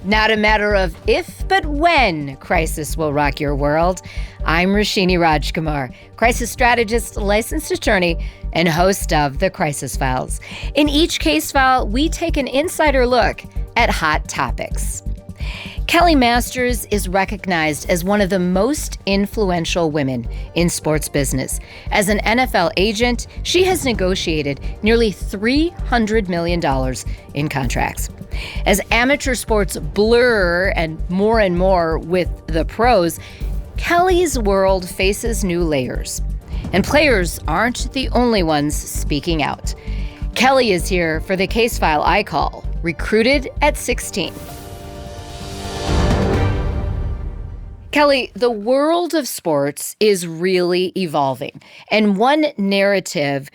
Not a matter of if, but when crisis will rock your world. I'm Roshini Rajkumar, crisis strategist, licensed attorney, and host of The Crisis Files. In each case file, we take an insider look at hot topics. Kelli Masters is recognized as one of the most influential women in sports business. As an NFL agent, she has negotiated nearly $300 million in contracts. As amateur sports blur and more with the pros, Kelli's world faces new layers. And players aren't the only ones speaking out. Kelli is here for the case file I call Recruited at 16. Kelli, the world of sports is really evolving, and one narrative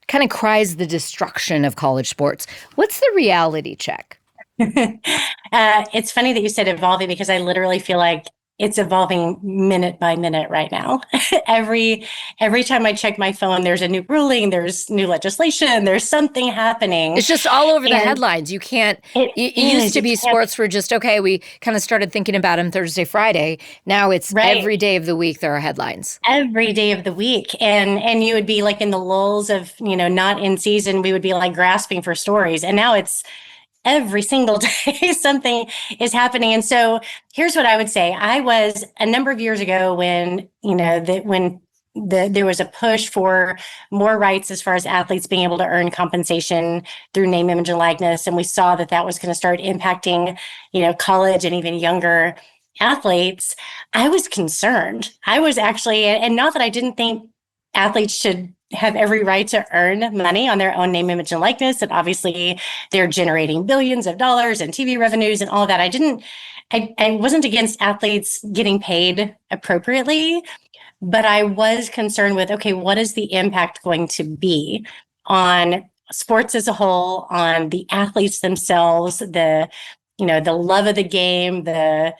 kind of cries the destruction of college sports. What's the reality check? It's funny that you said evolving because I literally feel like it's evolving minute by minute right now. Every time I check my phone, there's a new ruling, there's new legislation, there's something happening. It's just all over the headlines. You can't, it used to be sports were just, okay, we kind of started thinking about them Thursday, Friday. Now it's every day of the week there are headlines. Every day of the week. And you would be like in the lulls of, not in season, we would be like grasping for stories. And now it's every single day something is happening. And so here's what I would say. I was a number of years ago when, there was a push for more rights as far as athletes being able to earn compensation through name, image, and likeness. And we saw that that was going to start impacting, college and even younger athletes. I was concerned. I was actually, and not that I didn't think athletes should have every right to earn money on their own name, image, and likeness. And obviously they're generating billions of dollars in TV revenues and all that. I wasn't against athletes getting paid appropriately, but I was concerned with, okay, what is the impact going to be on sports as a whole, on the athletes themselves, the love of the game, the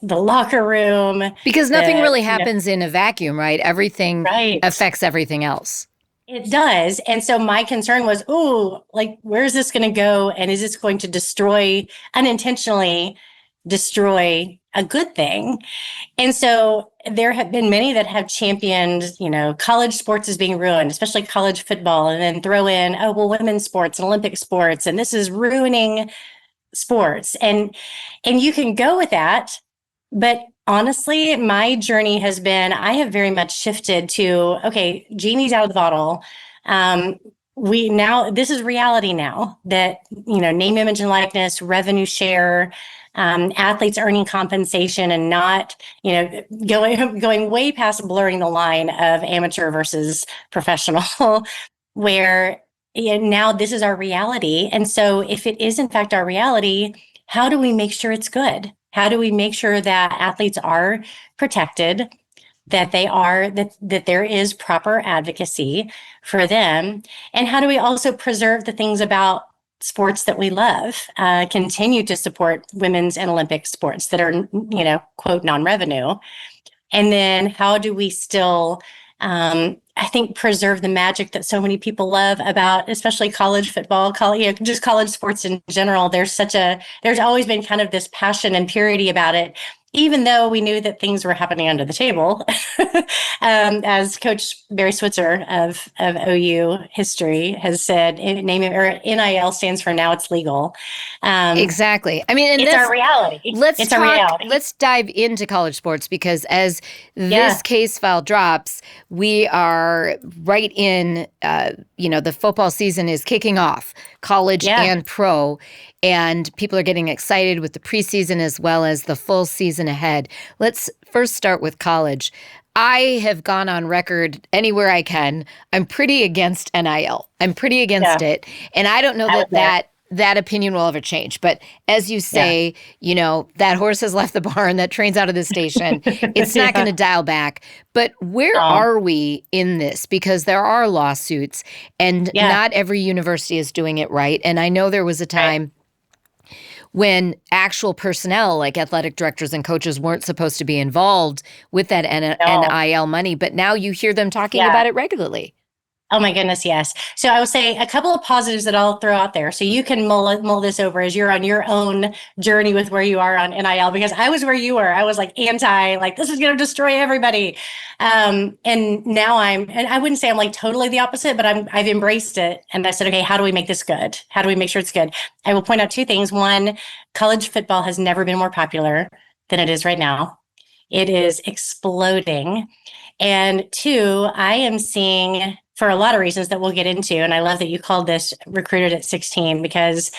locker room. Because nothing really happens in a vacuum, right? Everything affects everything else. It does. And so my concern was, where's this going to go? And is this going to unintentionally destroy a good thing? And so there have been many that have championed, college sports is being ruined, especially college football, and then throw in, women's sports and Olympic sports, and this is ruining sports. And you can go with that. But honestly, my journey has been, I have very much shifted to, okay, genie's out of the bottle. This is reality now that, name, image, and likeness, revenue share, athletes earning compensation and not, going way past blurring the line of amateur versus professional, where now this is our reality. And so if it is in fact our reality, how do we make sure it's good? How do we make sure that athletes are protected, that that there is proper advocacy for them? And how do we also preserve the things about sports that we love, continue to support women's and Olympic sports that are, quote, non-revenue? And then how do we still, I think, preserve the magic that so many people love about, especially college football, just college sports in general. There's always been kind of this passion and purity about it, even though we knew that things were happening under the table. As Coach Barry Switzer of OU history has said, NIL stands for now it's legal. Exactly. I mean, it's our reality. Let's dive into college sports, because as this case file drops, we are right in, the football season is kicking off, college and pro. And people are getting excited with the preseason as well as the full season ahead. Let's first start with college. I have gone on record anywhere I can. I'm pretty against NIL. I'm pretty against it. And I don't know that opinion will ever change. But as you say, that horse has left the barn, that train's out of the station. It's not going to dial back. But where are we in this? Because there are lawsuits and not every university is doing it right. And I know there was a time when actual personnel like athletic directors and coaches weren't supposed to be involved with that NIL money. But now you hear them talking about it regularly. Oh my goodness, yes. So I will say a couple of positives that I'll throw out there. So you can mull this over as you're on your own journey with where you are on NIL, because I was where you were. I was like anti, like this is going to destroy everybody. And now and I wouldn't say I'm like totally the opposite, but I've embraced it. And I said, okay, how do we make this good? How do we make sure it's good? I will point out two things. One, college football has never been more popular than it is right now. It is exploding. And two, I am seeing, for a lot of reasons that we'll get into, and I love that you called this recruited at 16, because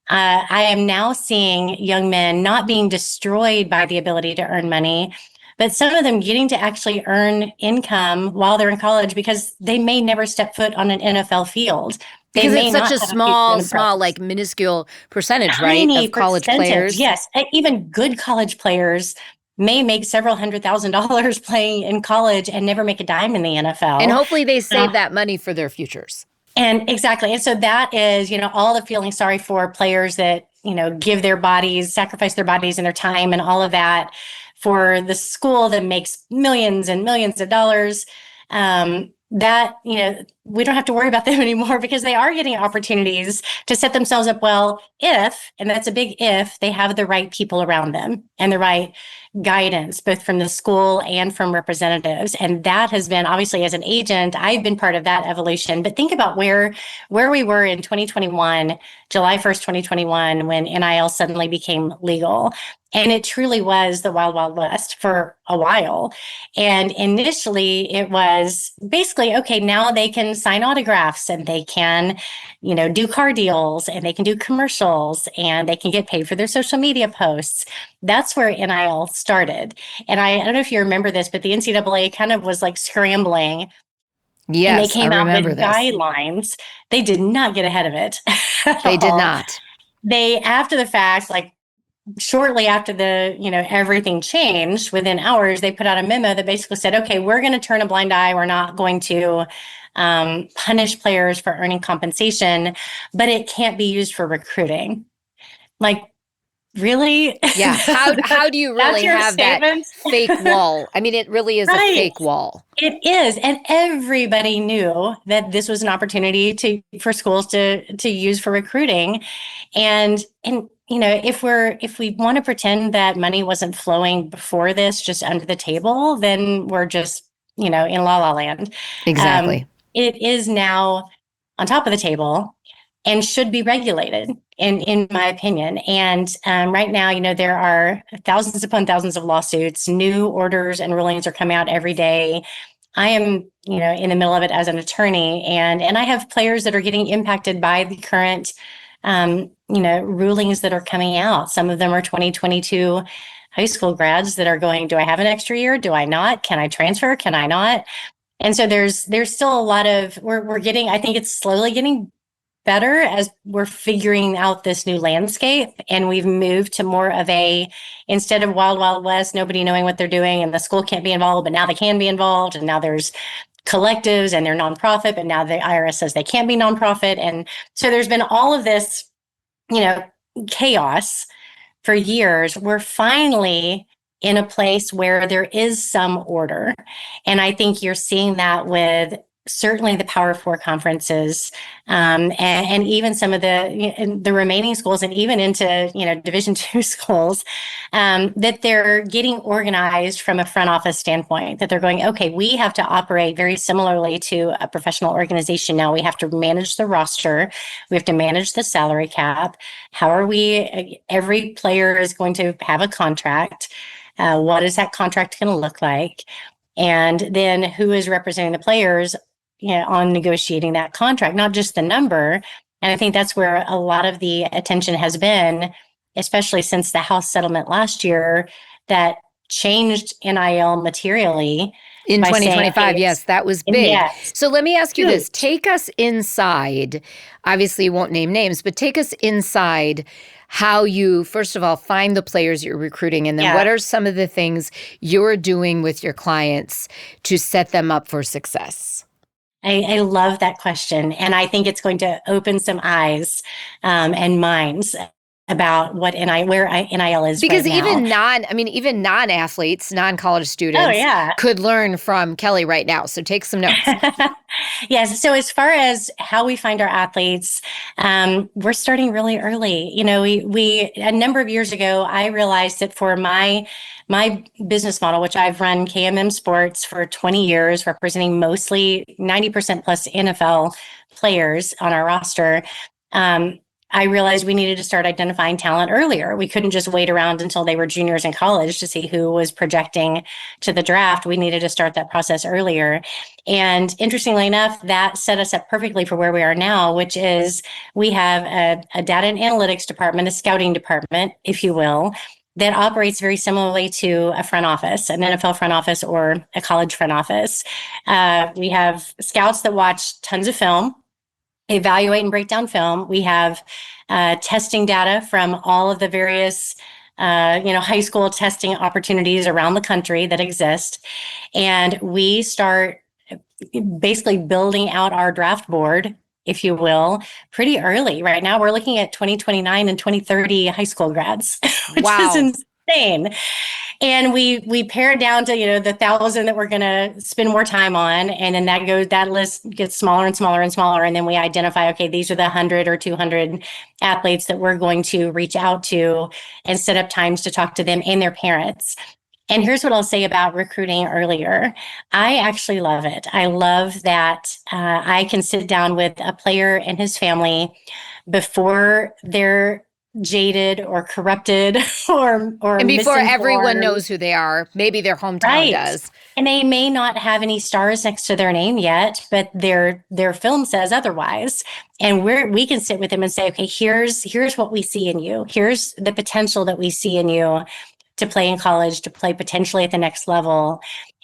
I am now seeing young men not being destroyed by the ability to earn money, but some of them getting to actually earn income while they're in college because they may never step foot on an NFL field. They Because may it's such not a have a future in the small, pros. like minuscule percentage, right, Tiny of college percentage, players. yes. Even good college players may make several $100,000 playing in college and never make a dime in the And NFL. hopefully they save Uh, that money for their futures. and exactly. And so that is, all the feeling sorry for players that, give their bodies, sacrifice their bodies and their time and all of that for the school that makes millions and millions of dollars. That, we don't have to worry about them anymore because they are getting opportunities to set themselves up well if, and that's a big if, they have the right people around them and the right guidance, both from the school and from representatives. And that has been, obviously, as an agent, I've been part of that evolution. But think about where we were in 2021, July 1st, 2021, when NIL suddenly became legal. And it truly was the wild, wild west for a while. And initially it was basically, okay, now they can sign autographs and they can, do car deals and they can do commercials and they can get paid for their social media posts. That's where NIL started. And I don't know if you remember this, but the NCAA kind of was like scrambling, and they Yes, I came out remember with this. guidelines. They did not get ahead of it at They did all. not. They, after the fact, like shortly after everything changed, within hours, they put out a memo that basically said, okay, we're going to turn a blind eye. We're not going to punish players for earning compensation, but it can't be used for recruiting. Like, really? Yeah. How do you That's really your have that statement? fake wall? I mean, it really is a Right. fake wall. It is. And everybody knew that this was an opportunity for schools to use for recruiting. And if we want to pretend that money wasn't flowing before this, just under the table, then we're just, in la la land. Exactly. It is now on top of the table and should be regulated, in my opinion. And right now, there are thousands upon thousands of lawsuits. New orders and rulings are coming out every day. I am, in the middle of it as an attorney, and I have players that are getting impacted by the current, rulings that are coming out. Some of them are 2022 high school grads that are going, do I have an extra year? Do I not? Can I transfer? Can I not? And so there's still a lot of, we're getting, I think it's slowly getting better as we're figuring out this new landscape, and we've moved to more of instead of wild, wild west, nobody knowing what they're doing and the school can't be involved, but now they can be involved. And now there's collectives and they're nonprofit, but now the IRS says they can't be nonprofit. And so there's been all of this, chaos for years. We're finally in a place where there is some order. And I think you're seeing that with certainly the Power Four conferences, and even some of the remaining schools, and even into Division II schools, that they're getting organized from a front office standpoint. That they're going, okay, we have to operate very similarly to a professional organization now. We have to manage the roster, we have to manage the salary cap. How are we? Every player is going to have a contract. What is that contract going to look like? And then who is representing the players on negotiating that contract, not just the number. And I think that's where a lot of the attention has been, especially since the House settlement last year that changed NIL materially. In By saying, 2025, okay, yes, that was big. yes, So let me ask you this. huge. Take us inside. Obviously, you won't name names, but take us inside how you, first of all, find the players you're recruiting. And then Yeah. what are some of the things you're doing with your clients to set them up for success? I love that question. And I think it's going to open some eyes and minds. about what NIL is because right now. even non-athletes, non-college Oh, students yeah. could learn from Kelli right now. So take some notes. Yes. So as far as how we find our athletes, we're starting really early. We a number of years ago, I realized that for my business model, which I've run KMM Sports for 20 years, representing mostly 90% plus NFL players on our roster. I realized we needed to start identifying talent earlier. We couldn't just wait around until they were juniors in college to see who was projecting to the draft. We needed to start that process earlier. And interestingly enough, that set us up perfectly for where we are now, which is we have a data and analytics department, a scouting department, if you will, that operates very similarly to a front office, an NFL front office or a college front office. We have scouts that watch tons of film, evaluate and break down film. We have testing data from all of the various high school testing opportunities around the country that exist. And we start basically building out our draft board, if you will, pretty early. Right now, we're looking at 2029 and 2030 high school grads, which is insane. And we pare it down to, the 1,000 that we're going to spend more time on. And then that list gets smaller and smaller and smaller. And then we identify, okay, these are the 100 or 200 athletes that we're going to reach out to and set up times to talk to them and their parents. And here's what I'll say about recruiting earlier. I actually love it. I love that I can sit down with a player and his family before they're jaded or corrupted or and before everyone knows who they are. Maybe their hometown does. And they may not have any stars next to their name yet, but their film says otherwise. And we can sit with them and say, okay, here's what we see in you. Here's the potential that we see in you to play in college, to play potentially at the next level.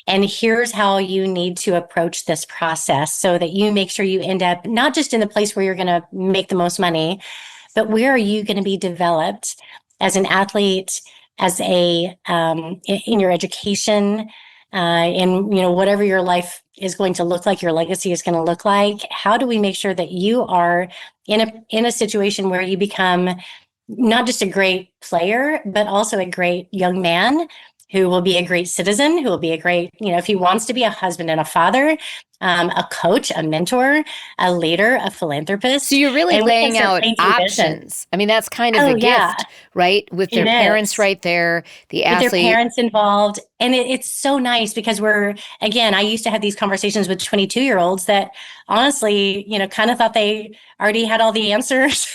And here's how you need to approach this process so that you make sure you end up not just in the place where you're going to make the most money, but where are you going to be developed as an athlete, as in your education, in whatever your life is going to look like, your legacy is going to look like. How do we make sure that you are in a situation where you become not just a great player, but also a great young man who will be a great citizen, who will be a great, if he wants to be a husband and a father, a coach, a mentor, a leader, a philanthropist. So you're really laying out options. I mean, that's kind of a gift, right? With their parents right there, the athlete. With their parents involved. And it's so nice because I used to have these conversations with 22-year-olds that honestly, kind of thought they already had all the answers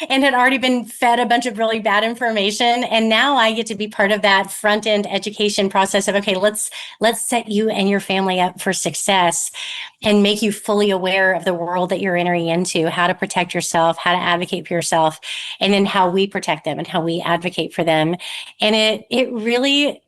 and had already been fed a bunch of really bad information. And now I get to be part of that front end education process of, okay, let's set you and your family up for success and make you fully aware of the world that you're entering into, how to protect yourself, how to advocate for yourself, and then how we protect them and how we advocate for them. And it really,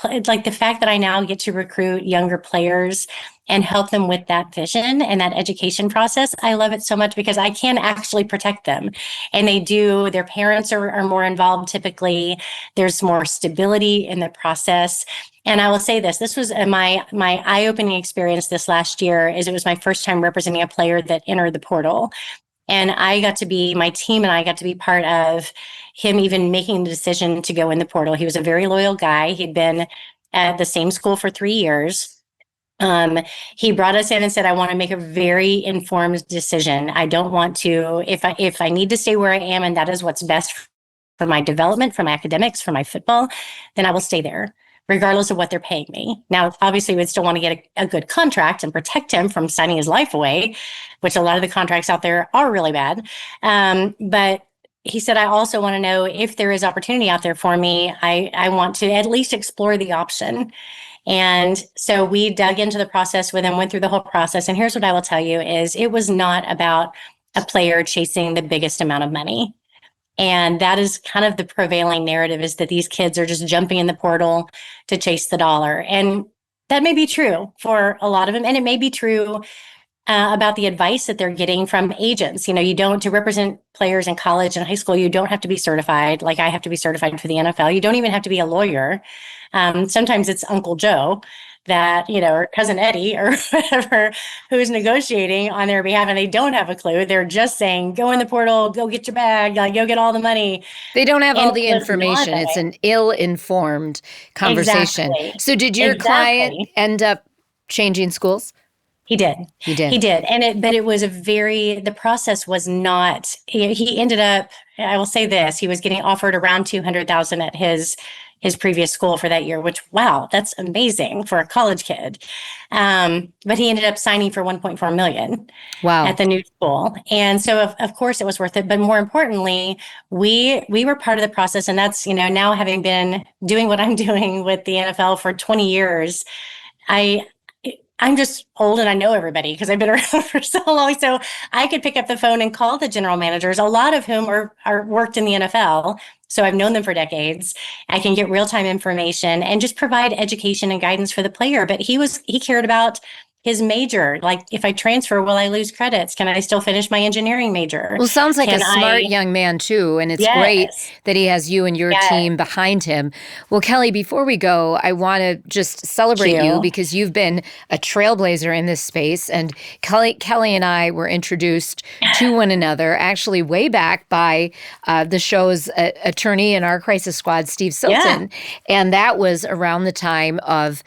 it's like the fact that I now get to recruit younger players and help them with that vision and that education process. I love it so much because I can actually protect them. And they do, their parents are more involved typically. There's more stability in the process. And I will say this was my eye-opening experience this last year. Is it was my first time representing a player that entered the portal. And my team and I got to be part of him even making the decision to go in the portal. He was a very loyal guy. He'd been at the same school for 3 years. He brought us in and said, I want to make a very informed decision. I don't want to, if I need to stay where I am and that is what's best for my development, for my academics, for my football, then I will stay there, regardless of what they're paying me. Now, obviously, we'd still want to get a good contract and protect him from signing his life away, which a lot of the contracts out there are really bad. But he said, I also want to know if there is opportunity out there for me. I want to at least explore the option. And so we dug into the process with him, went through the whole process. And here's what I will tell you is it was not about a player chasing the biggest amount of money. And that is kind of the prevailing narrative, is that these kids are just jumping in the portal to chase the dollar. And that may be true for a lot of them. And it may be true about the advice that they're getting from agents. To represent players in college and high school, you don't have to be certified. Like I have to be certified for the NFL. You don't even have to be a lawyer. Sometimes it's Uncle Joe that, or cousin Eddie or whatever, who's negotiating on their behalf, and they don't have a clue. They're just saying, go in the portal, go get your bag, like, go get all the money. They don't have And all it the was not information. that It's way. an ill-informed conversation. Exactly. So did your client Exactly. end up changing schools? He did. He did. He did. But it was the process was not, he ended up, I will say this, he was getting offered around 200,000 at his previous school for that year, which, wow, that's amazing for a college kid. But he ended up signing for 1.4 million Wow. at the new school. And so of course it was worth it. But more importantly, we were part of the process. And that's, now having been doing what I'm doing with the NFL for 20 years, I I'm just old and I know everybody because I've been around for so long. So I could pick up the phone and call the general managers, a lot of whom are worked in the NFL. So I've known them for decades. I can get real-time information and just provide education and guidance for the player. But he cared about his major. Like, if I transfer, will I lose credits? Can I still finish my engineering major? Well, sounds like a Can smart I? young man, too. And it's great Yes. that he has you and your Yes. team behind him. Well, Kelly, before we go, I want to just celebrate Thank you you. because you've been a trailblazer in this space. And Kelly and I were introduced to one another actually way back by the show's attorney in our crisis squad, Steve Yeah. Silton. And that was around the time of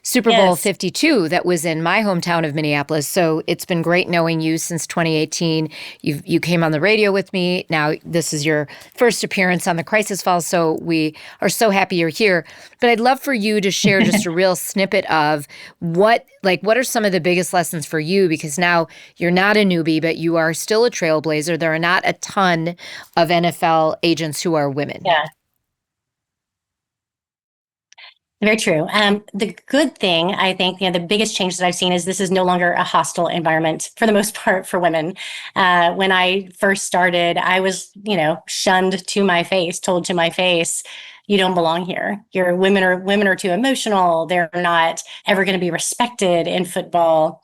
Super Bowl Yes. 52 that was in my hometown of Minneapolis. So it's been great knowing you since 2018. You came on the radio with me. Now this is your first appearance on the Crisis Files, so we are so happy you're here. But I'd love for you to share just a real snippet of what are some of the biggest lessons for you, because now you're not a newbie, but you are still a trailblazer. There are not a ton of NFL agents who are women. Yeah. Very true. The good thing, I think, the biggest change that I've seen is this is no longer a hostile environment for the most part for women. When I first started, I was, shunned to my face, told to my face, you don't belong here. Your women are too emotional. They're not ever going to be respected in football.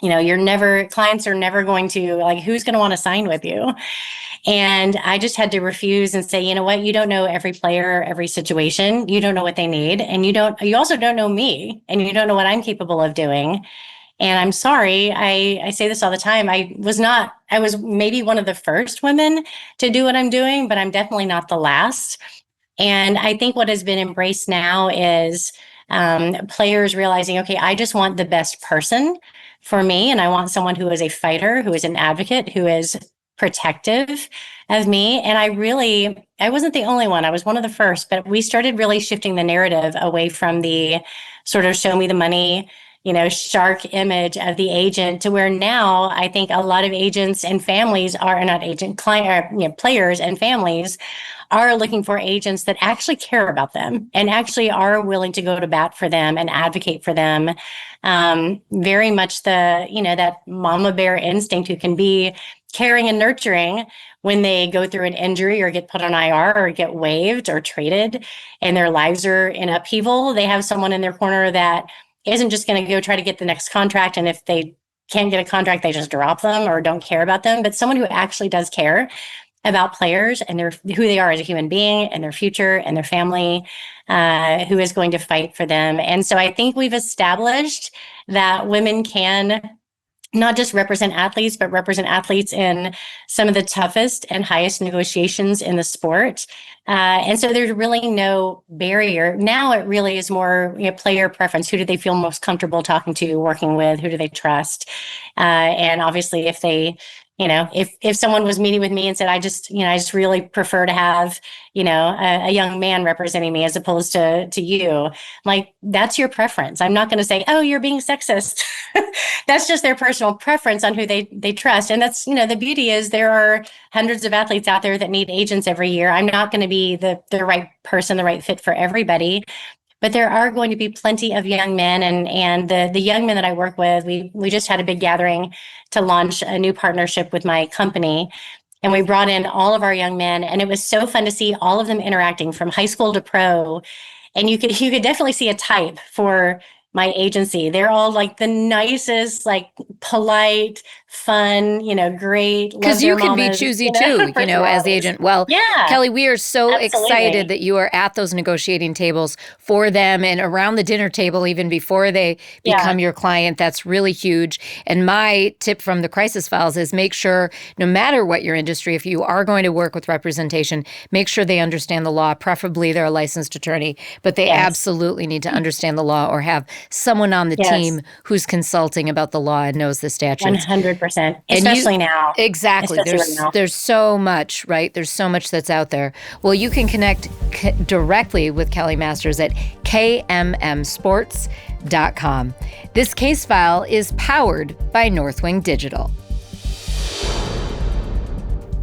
Clients are never going to, like, who's going to want to sign with you? And I just had to refuse and say, you know what? You don't know every player, every situation. You don't know what they need. And you also don't know me, and you don't know what I'm capable of doing. And I'm sorry. I say this all the time. I was maybe one of the first women to do what I'm doing, but I'm definitely not the last. And I think what has been embraced now is players realizing, okay, I just want the best person for me. And I want someone who is a fighter, who is an advocate, who is protective of me. And I wasn't the only one. I was one of the first, but we started really shifting the narrative away from the sort of show me the money, shark image of the agent, to where now I think a lot of agents and families are not agent client, players and families are looking for agents that actually care about them and actually are willing to go to bat for them and advocate for them. Very much that mama bear instinct, who can be caring and nurturing when they go through an injury or get put on IR or get waived or traded and their lives are in upheaval. They have someone in their corner that isn't just going to go try to get the next contract. And if they can't get a contract, they just drop them or don't care about them. But someone who actually does care about players and who they are as a human being and their future and their family, who is going to fight for them. And so I think we've established that women can not just represent athletes, but represent athletes in some of the toughest and highest negotiations in the sport. And so there's really no barrier. Now it really is more player preference. Who do they feel most comfortable talking to, working with? Who do they trust? And obviously, if they, if someone was meeting with me and said, I just really prefer to have, a young man representing me as opposed to you, like, that's your preference. I'm not going to say, oh, you're being sexist. That's just their personal preference on who they trust. And that's, the beauty is there are hundreds of athletes out there that need agents every year. I'm not going to be the right person, the right fit for everybody. But there are going to be plenty of young men, and the young men that I work with, we just had a big gathering to launch a new partnership with my company. And we brought in all of our young men, and it was so fun to see all of them interacting from high school to pro. And you could definitely see a type for my agency. They're all like the nicest, like polite, fun, great. Because you can be choosy too, as the agent. Well, yeah, Kelli, we are so absolutely excited that you are at those negotiating tables for them and around the dinner table even before they become your client. That's really huge. And my tip from the Crisis Files is make sure, no matter what your industry, if you are going to work with representation, make sure they understand the law. Preferably they're a licensed attorney, but they absolutely need to understand the law or have someone on the team who's consulting about the law and knows the statutes. 100%, especially now. Exactly. There's so much, right? There's so much that's out there. Well, you can connect directly with Kelli Masters at KMMSports.com. This case file is powered by Northwing Digital.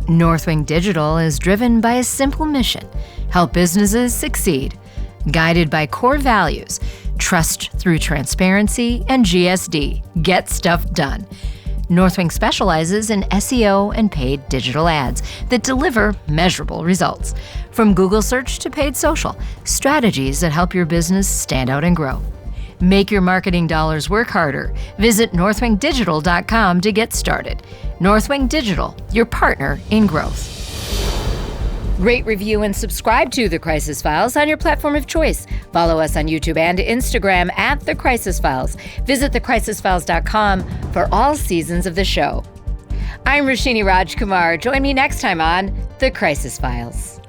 Northwing Digital is driven by a simple mission: help businesses succeed. Guided by core values, trust through transparency, and GSD, get stuff done. Northwing specializes in SEO and paid digital ads that deliver measurable results. From Google search to paid social, strategies that help your business stand out and grow. Make your marketing dollars work harder. Visit northwingdigital.com to get started. Northwing Digital, your partner in growth. Rate, review, and subscribe to The Crisis Files on your platform of choice. Follow us on YouTube and Instagram at The Crisis Files. Visit thecrisisfiles.com for all seasons of the show. I'm Roshini Rajkumar. Join me next time on The Crisis Files.